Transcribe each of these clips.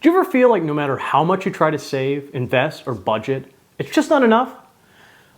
Do you ever feel like no matter how much you try to save, invest, or budget, it's just not enough?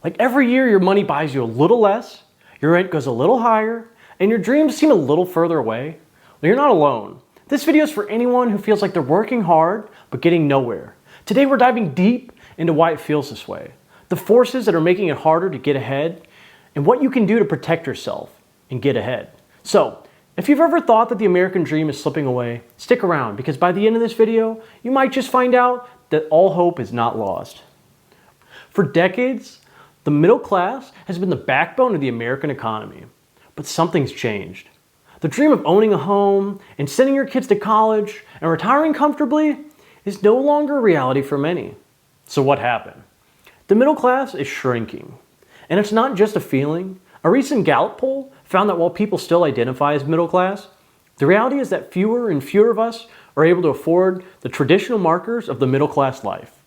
Like every year your money buys you a little less, your rent goes a little higher, and your dreams seem a little further away? Well, you're not alone. This video is for anyone who feels like they're working hard but getting nowhere. Today we're diving deep into why it feels this way, the forces that are making it harder to get ahead, and what you can do to protect yourself and get ahead. So, if you've ever thought that the American dream is slipping away, stick around because by the end of this video, you might just find out that all hope is not lost. For decades, the middle class has been the backbone of the American economy, but something's changed. The dream of owning a home and sending your kids to college and retiring comfortably is no longer a reality for many. So what happened? The middle class is shrinking, and it's not just a feeling. A recent Gallup poll found that while people still identify as middle class, the reality is that fewer and fewer of us are able to afford the traditional markers of the middle class life.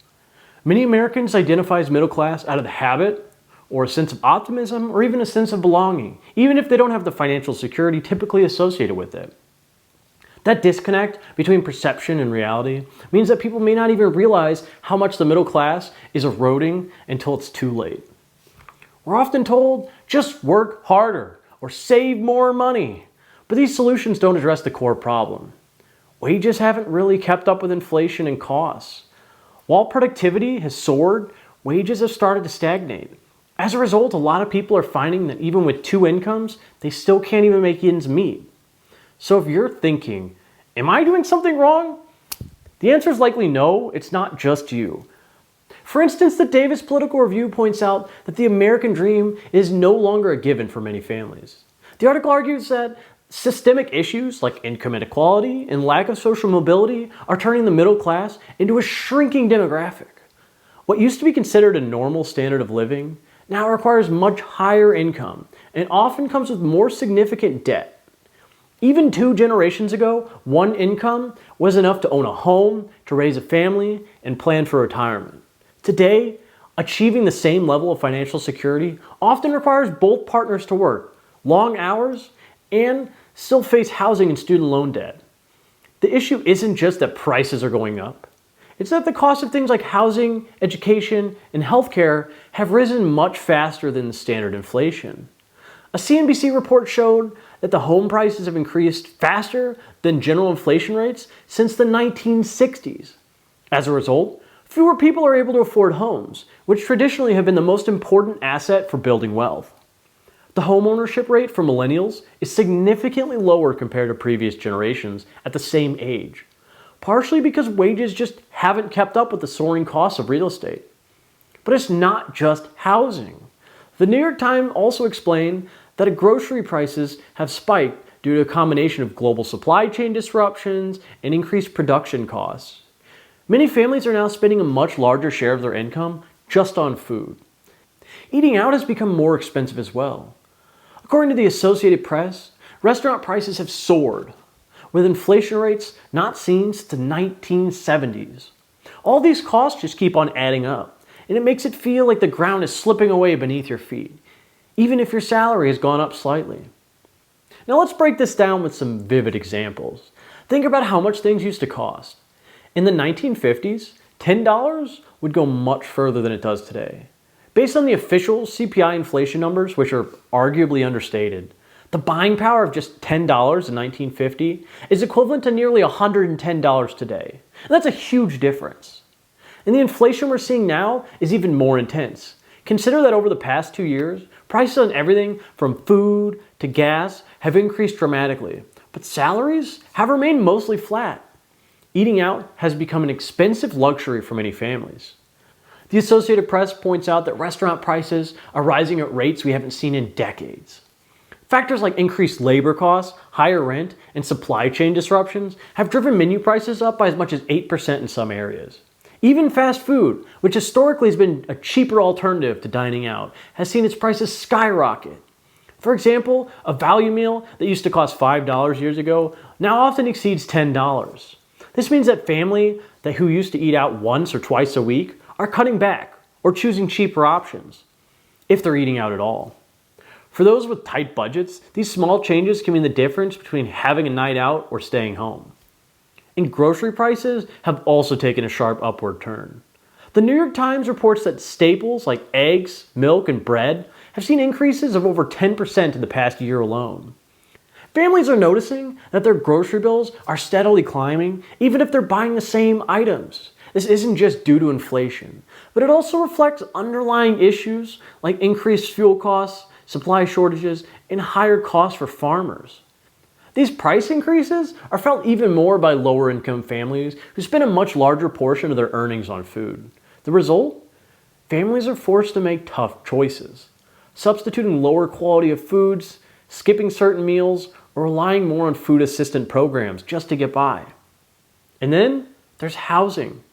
Many Americans identify as middle class out of the habit or a sense of optimism or even a sense of belonging, even if they don't have the financial security typically associated with it. That disconnect between perception and reality means that people may not even realize how much the middle class is eroding until it's too late. We're often told, just work harder or save more money. But these solutions don't address the core problem. Wages haven't really kept up with inflation and costs. While productivity has soared, wages have started to stagnate. As a result, a lot of people are finding that even with two incomes, they still can't even make ends meet. So if you're thinking, am I doing something wrong? The answer is likely no, it's not just you. For instance, the Davis Political Review points out that the American dream is no longer a given for many families. The article argues that systemic issues like income inequality and lack of social mobility are turning the middle class into a shrinking demographic. What used to be considered a normal standard of living now requires much higher income and often comes with more significant debt. Even 2 generations ago, one income was enough to own a home, to raise a family, and plan for retirement. Today, achieving the same level of financial security often requires both partners to work long hours and still face housing and student loan debt. The issue isn't just that prices are going up. It's that the cost of things like housing, education, and healthcare have risen much faster than the standard inflation. A CNBC report showed that the home prices have increased faster than general inflation rates since the 1960s. As a result, fewer people are able to afford homes, which traditionally have been the most important asset for building wealth. The home ownership rate for millennials is significantly lower compared to previous generations at the same age, partially because wages just haven't kept up with the soaring costs of real estate. But it's not just housing. The New York Times also explained that grocery prices have spiked due to a combination of global supply chain disruptions and increased production costs. Many families are now spending a much larger share of their income just on food. Eating out has become more expensive as well. According to the Associated Press, restaurant prices have soared, with inflation rates not seen since the 1970s. All these costs just keep on adding up, and it makes it feel like the ground is slipping away beneath your feet, even if your salary has gone up slightly. Now let's break this down with some vivid examples. Think about how much things used to cost. In the 1950s, $10 would go much further than it does today. Based on the official CPI inflation numbers, which are arguably understated, the buying power of just $10 in 1950 is equivalent to nearly $110 today. And that's a huge difference. And the inflation we're seeing now is even more intense. Consider that over the past 2 years, prices on everything from food to gas have increased dramatically, but salaries have remained mostly flat. Eating out has become an expensive luxury for many families. The Associated Press points out that restaurant prices are rising at rates we haven't seen in decades. Factors like increased labor costs, higher rent, and supply chain disruptions have driven menu prices up by as much as 8% in some areas. Even fast food, which historically has been a cheaper alternative to dining out, has seen its prices skyrocket. For example, a value meal that used to cost $5 years ago now often exceeds $10. This means that families who used to eat out once or twice a week are cutting back or choosing cheaper options, if they're eating out at all. For those with tight budgets, these small changes can mean the difference between having a night out or staying home. and grocery prices have also taken a sharp upward turn. The New York Times reports that staples like eggs, milk, and bread have seen increases of over 10% in the past year alone. Families are noticing that their grocery bills are steadily climbing, even if they're buying the same items. This isn't just due to inflation, but it also reflects underlying issues like increased fuel costs, supply shortages, and higher costs for farmers. These price increases are felt even more by lower income families who spend a much larger portion of their earnings on food. The result? Families are forced to make tough choices, substituting lower quality of foods, skipping certain meals, or relying more on food assistance programs just to get by. And then there's housing.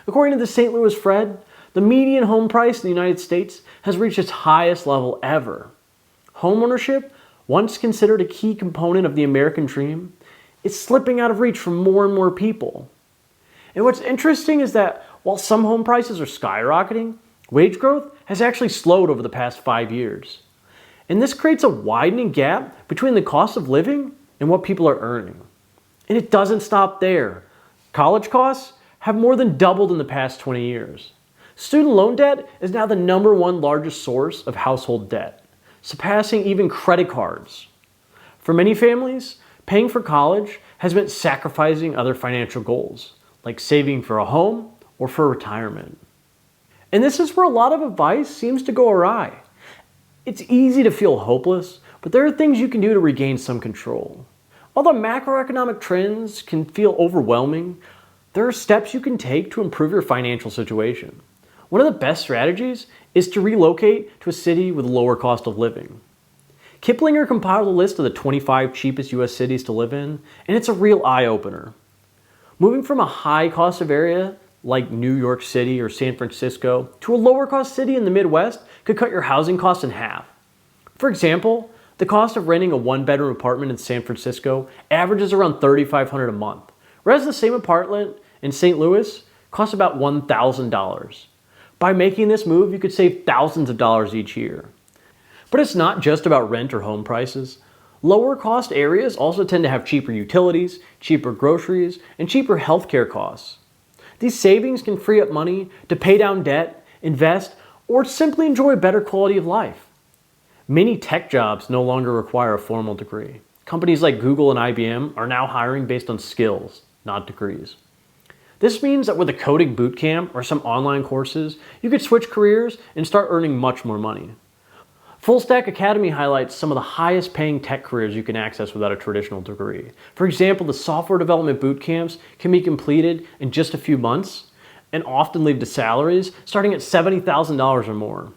According to the St. Louis Fed, the median home price in the United States has reached its highest level ever. Homeownership, once considered a key component of the American dream, is slipping out of reach for more and more people. And what's interesting is that while some home prices are skyrocketing, wage growth has actually slowed over the past 5 years. And this creates a widening gap between the cost of living and what people are earning. And it doesn't stop there. College costs have more than doubled in the past 20 years. Student loan debt is now the #1 largest source of household debt, surpassing even credit cards. For many families, paying for college has meant sacrificing other financial goals, like saving for a home or for retirement. And this is where a lot of advice seems to go awry. It's easy to feel hopeless, but there are things you can do to regain some control. While the macroeconomic trends can feel overwhelming, there are steps you can take to improve your financial situation. One of the best strategies is to relocate to a city with a lower cost of living. Kiplinger compiled a list of the 25 cheapest US cities to live in, and it's a real eye-opener. Moving from a high cost of area like New York City or San Francisco to a lower cost city in the Midwest could cut your housing costs in half. For example, the cost of renting a one-bedroom apartment in San Francisco averages around $3,500 a month, whereas the same apartment in St. Louis costs about $1,000. By making this move, you could save thousands of dollars each year. But it's not just about rent or home prices. Lower cost areas also tend to have cheaper utilities, cheaper groceries, and cheaper healthcare costs. These savings can free up money to pay down debt, invest, or simply enjoy a better quality of life. Many tech jobs no longer require a formal degree. Companies like Google and IBM are now hiring based on skills, not degrees. This means that with a coding bootcamp or some online courses, you could switch careers and start earning much more money. Full Stack Academy highlights some of the highest paying tech careers you can access without a traditional degree. For example, the software development bootcamps can be completed in just a few months and often lead to salaries starting at $70,000 or more.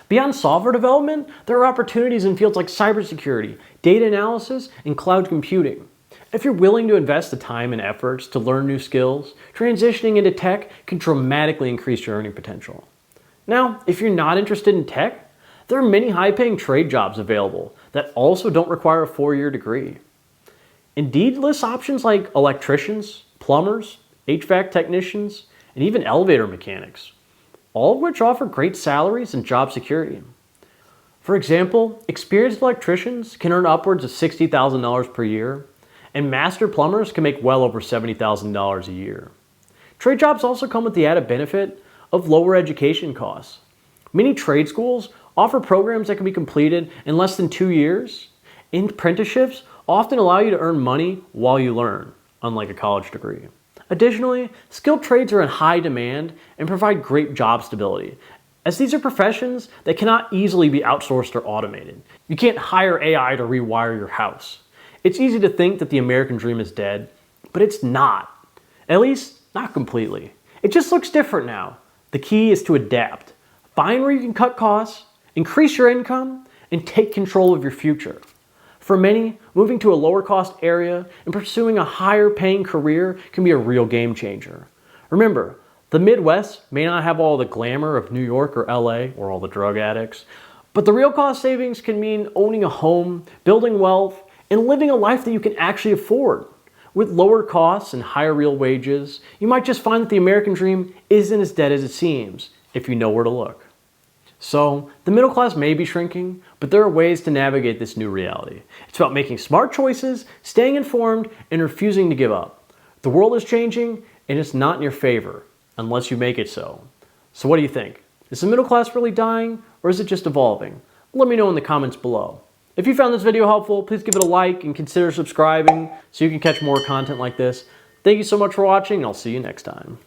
Beyond software development, there are opportunities in fields like cybersecurity, data analysis, and cloud computing. If you're willing to invest the time and efforts to learn new skills, transitioning into tech can dramatically increase your earning potential. Now, if you're not interested in tech, there are many high-paying trade jobs available that also don't require a 4-year degree. Indeed lists options like electricians, plumbers, HVAC technicians, and even elevator mechanics, all of which offer great salaries and job security. For example, experienced electricians can earn upwards of $60,000 per year, and master plumbers can make well over $70,000 a year. Trade jobs also come with the added benefit of lower education costs. Many trade schools offer programs that can be completed in less than 2 years. Apprenticeships often allow you to earn money while you learn, unlike a college degree. Additionally, skilled trades are in high demand and provide great job stability, as these are professions that cannot easily be outsourced or automated. You can't hire AI to rewire your house. It's easy to think that the American dream is dead, but it's not. At least, not completely. It just looks different now. The key is to adapt. Find where you can cut costs, increase your income, and take control of your future. For many, moving to a lower cost area and pursuing a higher paying career can be a real game changer. Remember, the Midwest may not have all the glamour of New York or LA or all the drug addicts, but the real cost savings can mean owning a home, building wealth, and living a life that you can actually afford. With lower costs and higher real wages, you might just find that the American dream isn't as dead as it seems if you know where to look. So, the middle class may be shrinking, but there are ways to navigate this new reality. It's about making smart choices, staying informed, and refusing to give up. The world is changing, and it's not in your favor unless you make it so. So what do you think? Is the middle class really dying, or is it just evolving? Let me know in the comments below. If you found this video helpful, please give it a like and consider subscribing so you can catch more content like this. Thank you so much for watching, and I'll see you next time.